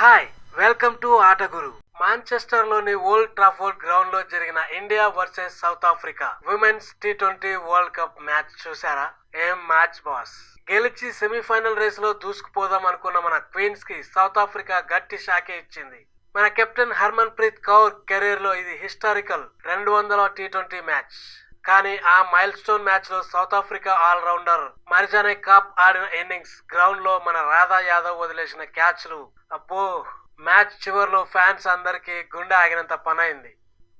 Hi, welcome to Aataguru. Manchester లోని Old Trafford ground లో జరిగిన India versus South Africa women's టీ20 వరల్డ్ కప్ మ్యాచ్ చూసారా? ఏం మ్యాచ్ బాస్! గెలిచి సెమీఫైనల్ రేస్ లో దూసుకుపోదాం అనుకున్న మన క్వీన్స్ కి సౌత్ ఆఫ్రికా గట్టి షాకే ఇచ్చింది. మన captain Harmanpreet Kaur career లో ఇది హిస్టారికల్ 200వ టీ20 మ్యాచ్. కానీ ఆ మైల్ స్టోన్ మ్యాచ్ లో South Africa all rounder Marizanne Kapp ఆడిన ఇన్నింగ్స్, గ్రౌండ్ లో మన రాధా యాదవ్ వదిలేసిన క్యాచ్లు, అబ్బో! మ్యాచ్ చివర్లో ఫ్యాన్స్ అందరికీ గుండె ఆగినంత పనైంది.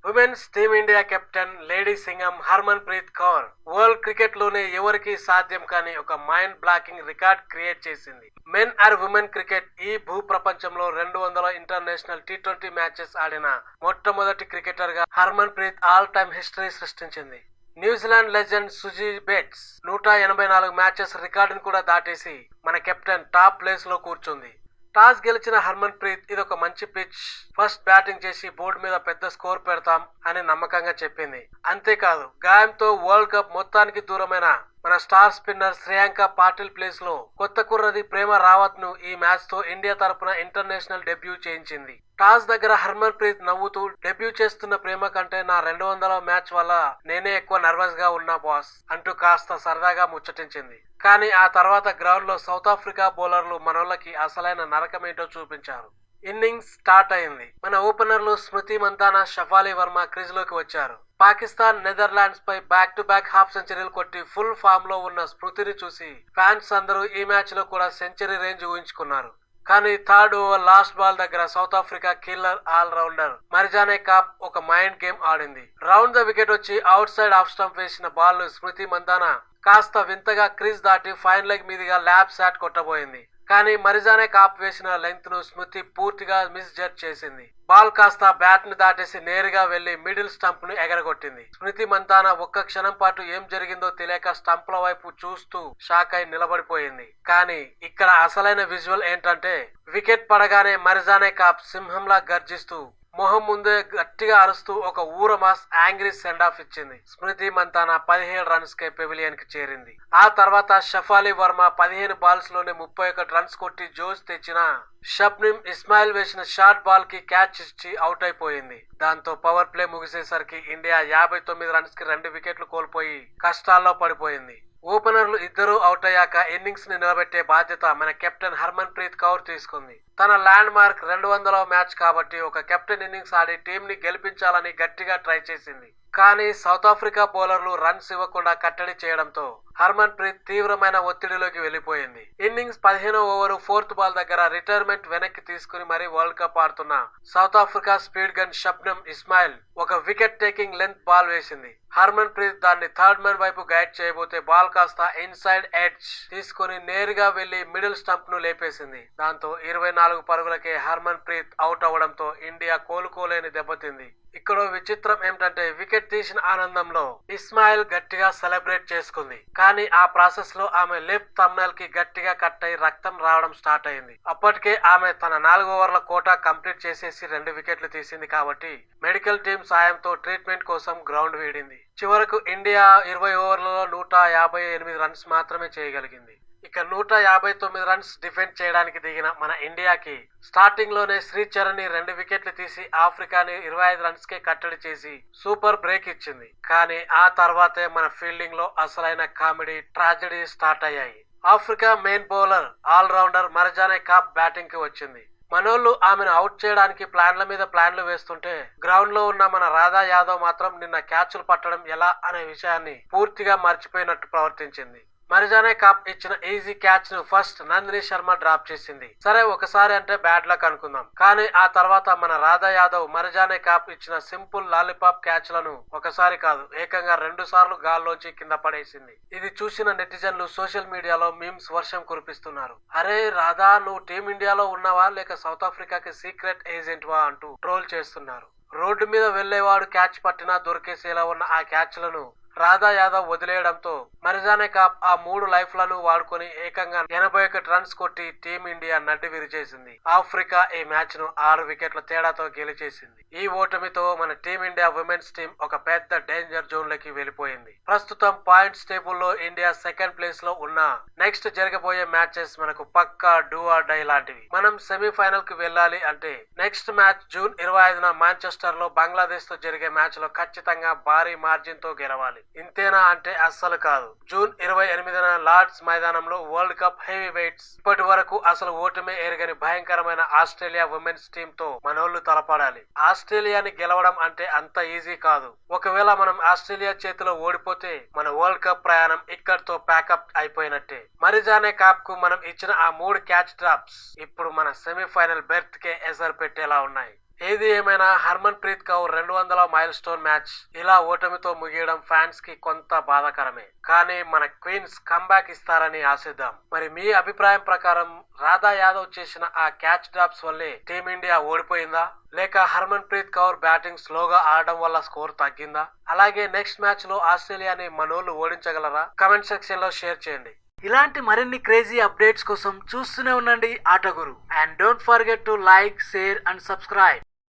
Women's team India captain lady Singham Harmanpreet Kaur world cricket లోనే ఎవరికీ సాధ్యం కాని ఒక మైండ్ బ్లాకింగ్ రికార్డ్ క్రియేట్ చేసింది. మెన్ ఆర్ ఉమెన్ క్రికెట్ ఈ భూ ప్రపంచంలో 200 ఇంటర్నేషనల్ టీ20 మ్యాచెస్ ఆడిన మొట్టమొదటి క్రికెటర్ గా Harmanpreet all time history సృష్టించింది. New Zealand legend Suzie Bates 184 matches రికార్డును కూడా దాటేసి మన కెప్టెన్ టాప్ ప్లేస్ లో కూర్చుంది. టాస్ గెలిచిన హర్మన్ ప్రీత్ ఇదొక మంచి పిచ్, ఫస్ట్ బ్యాటింగ్ చేసి బోర్డు మీద పెద్ద స్కోర్ పెడతాం అని నమ్మకంగా చెప్పింది. అంతేకాదు, గాయంతో వరల్డ్ కప్ మొత్తానికి దూరమైన మన star spinner Shreyanka Patil place లో కొత్త కుర్రది ప్రేమ రావత్ ను ఈ మ్యాచ్ తో ఇండియా తరపున ఇంటర్నేషనల్ డెబ్యూ చేయించింది. టాస్ దగ్గర హర్మన్ ప్రీత్ నవ్వుతూ, డెబ్యూ చేస్తున్న ప్రేమ కంటే నా 200వ మ్యాచ్ వల్ల నేనే ఎక్కువ నర్వస్ గా ఉన్నా బాస్ అంటూ కాస్త సరదాగా ముచ్చటించింది. కానీ ఆ తర్వాత గ్రౌండ్ లో సౌత్ ఆఫ్రికా బౌలర్లు మనోళ్ళకి అసలైన నరకమేంటో చూపించారు. ఇన్నింగ్స్ స్టార్ట్ అయింది. మన ఓపెనర్లు స్మృతి మందాన, షఫాలి వర్మ క్రీజ్ లోకి వచ్చారు. పాకిస్తాన్ నెదర్లాండ్స్ పై బ్యాక్ టు బ్యాక్ హాఫ్ సెంచరీలు కొట్టి ఫుల్ ఫామ్ లో ఉన్న స్మృతిని చూసి ఫ్యాన్స్ అందరూ ఈ మ్యాచ్ లో కూడా సెంచరీ రేంజ్ ఊహించుకున్నారు. కానీ థర్డ్ ఓవర్ లాస్ట్ బాల్ దగ్గర South Africa killer all rounder Marizanne Kapp ఒక మైండ్ గేమ్ ఆడింది. రౌండ్ ద వికెట్ వచ్చి అవుట్ సైడ్ ఆఫ్ స్టంప్ వేసిన బాల్ ను స్మృతి మందాన కాస్త వింతగా క్రీజ్ దాటి ఫైన్ లెగ్ మీదుగా ల్యాబ్ షాట్ కొట్టబోయింది. కానీ మరిజానే కాప్ వేసిన లెంగ్త్ ను స్మృతి పూర్తిగా మిస్ జడ్జ్ చేసింది. బాల్ కాస్త బ్యాట్ ను దాటేసి నేరుగా వెళ్లి మిడిల్ స్టంప్ ను ఎగరగొట్టింది. స్మృతి మంతాన ఒక్క క్షణం పాటు ఏం జరిగిందో తెలియక స్టంప్ల వైపు చూస్తూ షాక్ అయి నిలబడిపోయింది. కానీ ఇక్కడ అసలైన విజువల్ ఏంటంటే, వికెట్ పడగానే మరిజానే కాప్ సింహంలా గర్జిస్తూ మొహం ముందే గట్టిగా అరుస్తూ ఒక ఊరమాస్ యాంగ్రీ సెండ్ ఆఫ్ ఇచ్చింది. స్మృతి మంతాన 17 రన్స్ కే పెవిలియన్ కి చేరింది. ఆ తర్వాత షఫాలి వర్మ 15 బాల్స్ లోనే 31 రన్స్ కొట్టి జోష్ తెచ్చిన షబ్నిమ్ ఇస్మాయిల్ వేసిన షార్ట్ బాల్ కి క్యాచ్ ఇచ్చి అవుట్ అయిపోయింది. దాంతో పవర్ ప్లే ముగిసేసరికి ఇండియా 59 రన్స్ కి 2 వికెట్లు కోల్పోయి కష్టాల్లో పడిపోయింది. ఓపెనర్లు ఇద్దరూ అవుట్ అయ్యాక ఇన్నింగ్స్ ని నిలబెట్టే బాధ్యత మన కెప్టెన్ హర్మన్ ప్రీత్ కౌర్ తీసుకుంది. తన ల్యాండ్ మార్క్ 200వ మ్యాచ్ కాబట్టి ఒక కెప్టెన్ ఇన్నింగ్స్ ఆడి టీం ని గెలిపించాలని గట్టిగా ట్రై చేసింది. కానీ సౌత్ ఆఫ్రికా బౌలర్లు రన్స్ ఇవ్వకుండా కట్టడి చేయడంతో హర్మన్ ప్రీత్ తీవ్రమైన ఒత్తిడిలోకి వెళ్లిపోయింది. ఇన్నింగ్స్ 15వ ఓవర్ 4th బాల్ దగ్గర రిటైర్మెంట్ వెనక్కి తీసుకుని మరీ వరల్డ్ కప్ ఆడుతున్న south Africa speed gun Shabnam Ismail ఒక వికెట్ టేకింగ్ లెంత్ బాల్ వేసింది. హర్మన్ ప్రీత్ దాన్ని థర్డ్ మ్యాన్ వైపు గైడ్ చేయబోతే బాల్ కాస్త ఇన్సైడ్ ఎడ్జ్ తీసుకుని నేరుగా వెళ్లి మిడిల్ స్టంప్ ను లేపేసింది. దాంతో 24 పరుగులకే హర్మన్ ప్రీత్ అవుట్ అవడంతో ఇండియా కోలుకోలేని దెబ్బతింది. ఇక్కడ విచిత్రం ఏమిటంటే, వికెట్ తీసిన ఆనందంలో ఇస్మాయిల్ గట్టిగా సెలబ్రేట్ చేసుకుంది. కానీ ఆ ప్రాసెస్ లో ఆమె లెఫ్ట్ థంబ్నైల్ కి గట్టిగా కట్ అయి రక్తం రావడం స్టార్ట్ అయింది. అప్పటికే ఆమె తన 4 ఓవర్ల కోటా కంప్లీట్ చేసేసి 2 వికెట్లు తీసింది కాబట్టి మెడికల్ టీం సాయంతో ట్రీట్మెంట్ కోసం గ్రౌండ్ వీడింది. చివరకు ఇండియా 20 ఓవర్లలో 158 రన్స్ మాత్రమే చేయగలిగింది. ఇక 159 రన్స్ డిఫెండ్ చేయడానికి దిగిన మన ఇండియాకి స్టార్టింగ్ లోనే శ్రీచరణి 2 వికెట్లు తీసి ఆఫ్రికాని 25 రన్స్ కే కట్టడి చేసి సూపర్ బ్రేక్ ఇచ్చింది. కానీ ఆ తర్వాతే మన ఫీల్డింగ్ లో అసలైన కామెడీ ట్రాజెడీ స్టార్ట్ అయ్యాయి. Africa main bowler all rounder Marizanne Kapp batting కి వచ్చింది. మనోళ్ళు ఆమెను అవుట్ చేయడానికి ప్లాన్ల మీద ప్లాన్లు వేస్తుంటే, గ్రౌండ్ లో ఉన్న మన రాధా యాదవ్ మాత్రం నిన్న క్యాచ్లు పట్టడం ఎలా అనే విషయాన్ని పూర్తిగా మర్చిపోయినట్టు ప్రవర్తించింది. మరిజానే కాప్ ఇచ్చిన ఈజీ క్యాచ్ ను ఫస్ట్ నందిని శర్మ డ్రాప్ చేసింది. సరే, ఒకసారి అంటే బ్యాడ్ లక్ అనుకుందాం. కానీ ఆ తర్వాత మన రాధా యాదవ్ మరిజానే కాప్ ఇచ్చిన సింపుల్ లాలీపాప్ క్యాచ్ లను ఒకసారి కాదు, ఏకంగా 2 సార్లు గాల్లోంచి కింద పడేసింది. ఇది చూసిన నెటిజన్లు సోషల్ మీడియాలో మీమ్స్ వర్షం కురిపిస్తున్నారు. అరే రాధా, నువ్వు టీమిండియాలో ఉన్నావా లేక సౌత్ ఆఫ్రికాకి సీక్రెట్ ఏజెంట్ వా అంటూ ట్రోల్ చేస్తున్నారు. రోడ్డు మీద వెళ్లేవాడు క్యాచ్ పట్టినా దొరికేసేలా ఉన్న ఆ క్యాచ్లను రాధా యాదవ్ వదిలేయడంతో మరిజానే కాప్ ఆ 3 లైఫ్లను వాడుకొని ఏకంగా 81 రన్స్ కొట్టి టీమిండియా నడ్డి విరిచేసింది. ఆఫ్రికా ఈ మ్యాచ్ ను 6 వికెట్ల తేడాతో గెలిచేసింది. ఈ ఓటమితో మన టీమిండియా విమెన్స్ టీం ఒక పెద్ద డేంజర్ జోన్ లోకి వెళ్లిపోయింది. ప్రస్తుతం పాయింట్స్ టేబుల్ లో ఇండియా సెకండ్ ప్లేస్ లో ఉన్న నెక్స్ట్ జరగబోయే మ్యాచెస్ మనకు పక్కా డూ ఆర్ డై లాంటివి. మనం సెమీఫైనల్ కి వెళ్ళాలి అంటే నెక్స్ట్ మ్యాచ్ జూన్ 25న మాంచెస్టర్ లో బంగ్లాదేశ్ తో జరిగే మ్యాచ్ లో ఖచ్చితంగా భారీ మార్జిన్ తో గెలవాలి. ఇంతేనా అంటే అస్సలు కాదు. జూన్ 28న లార్డ్స్ మైదానంలో వరల్డ్ కప్ హెవీ వెయిట్స్ ఇప్పటి వరకు అసలు ఓటమే ఎరగని భయంకరమైన ఆస్ట్రేలియా ఉమెన్స్ టీం తో మనోళ్లు తలపడాలి. ఆస్ట్రేలియాని గెలవడం అంటే అంత ఈజీ కాదు. ఒకవేళ మనం ఆస్ట్రేలియా చేతిలో ఓడిపోతే మన వరల్డ్ కప్ ప్రయాణం ఇక్కడితో ప్యాకప్ అయిపోయినట్టే. మరిజానే కాప్ కు మనం ఇచ్చిన ఆ 3 క్యాచ్ డ్రాప్స్ ఇప్పుడు మన సెమీఫైనల్ బెర్త్ కే ఎసరు పెట్టేలా ఉన్నాయి. ఏది ఏమైనా హర్మన్ ప్రీత్ కౌర్ 200వ మైల్ స్టోన్ మ్యాచ్ ఇలా ఓటమితో ముగియడం ఫ్యాన్స్ కి కొంత బాధాకరమే. కానీ మన క్వీన్స్ కంబ్యాక్ ఇస్తారని ఆశిద్దాం. మరి మీ అభిప్రాయం ప్రకారం రాధా యాదవ్ చేసిన ఆ క్యాచ్ డ్రాప్స్ వల్లే టీమిండియా ఓడిపోయిందా, లేక హర్మన్ ప్రీత్ కౌర్ బ్యాటింగ్ స్లోగా ఆడడం వల్ల స్కోర్ తగ్గిందా? అలాగే నెక్స్ట్ మ్యాచ్ లో ఆస్ట్రేలియాని మనోళ్లు ఓడించగలరా? కమెంట్ సెక్షన్ లో షేర్ చేయండి. ఇలాంటి మరిన్ని క్రేజీ అప్డేట్స్ కోసం చూస్తూనే ఉండండి Aataguru. And don't forget to like, share and subscribe.